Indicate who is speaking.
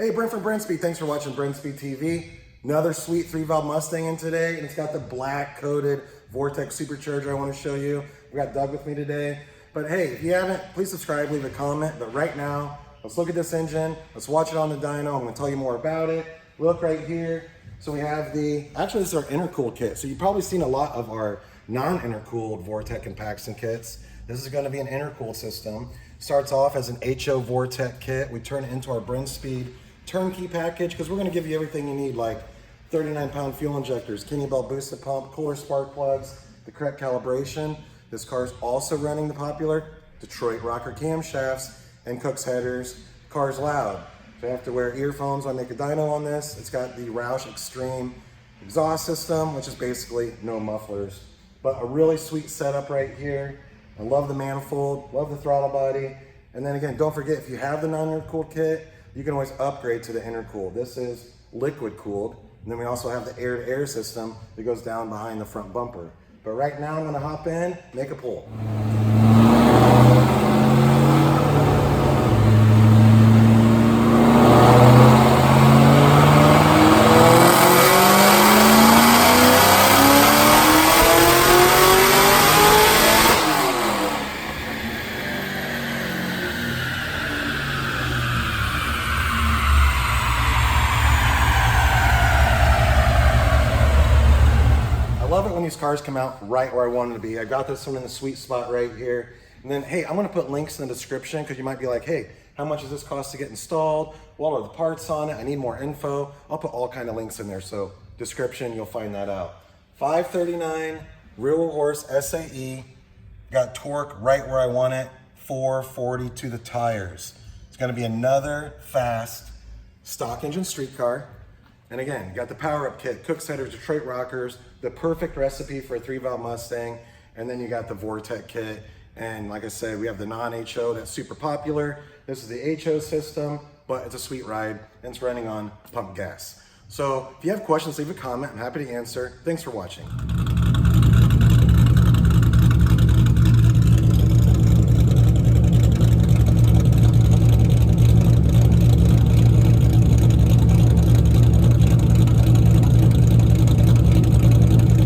Speaker 1: Hey, Brent from Brenspeed. Thanks for watching Brenspeed TV. Another sweet 3-valve Mustang in today, and it's got the black coated Vortech Supercharger I want to show you. We got Doug with me today. But hey, if you haven't, please subscribe, leave a comment. But right now, let's look at this engine. Let's watch it on the dyno. I'm going to tell you more about it. Look right here. So we have actually this is our intercooled kit. So you've probably seen a lot of our non-intercooled Vortech and Paxton kits. This is going to be an intercooled system. Starts off as an HO Vortech kit. We turn it into our Brenspeed turnkey package because we're going to give you everything you need, like 39-pound fuel injectors, Kinney belt boosted pump, cooler spark plugs, the correct calibration. This car is also running the popular Detroit rocker camshafts and Kooks headers. The car's loud, so you have to wear earphones when I make a dyno on this. It's got the Roush Extreme exhaust system, which is basically no mufflers, but a really sweet setup right here. I love the manifold, love the throttle body. And then again, don't forget, if you have the non-intercooled kit, you can always upgrade to the intercooled. This is liquid cooled. And then we also have the air-to-air system that goes down behind the front bumper. But right now I'm gonna hop in, make a pull. I love it when these cars come out right where I want them to be. I got this one in the sweet spot right here. And then, hey, I'm gonna put links in the description because you might be like, hey, how much does this cost to get installed? What are the parts on it? I need more info. I'll put all kind of links in there. So description, you'll find that out. 539, rear wheel horse SAE. Got torque right where I want it, 440 to the tires. It's gonna be another fast stock engine street car. And again, you got the power up kit, Kooks headers, Detroit rockers, the perfect recipe for a 3-valve Mustang. And then you got the Vortech kit. And like I said, we have the non-HO that's super popular. This is the HO system, but it's a sweet ride and it's running on pump gas. So if you have questions, leave a comment. I'm happy to answer. Thanks for watching.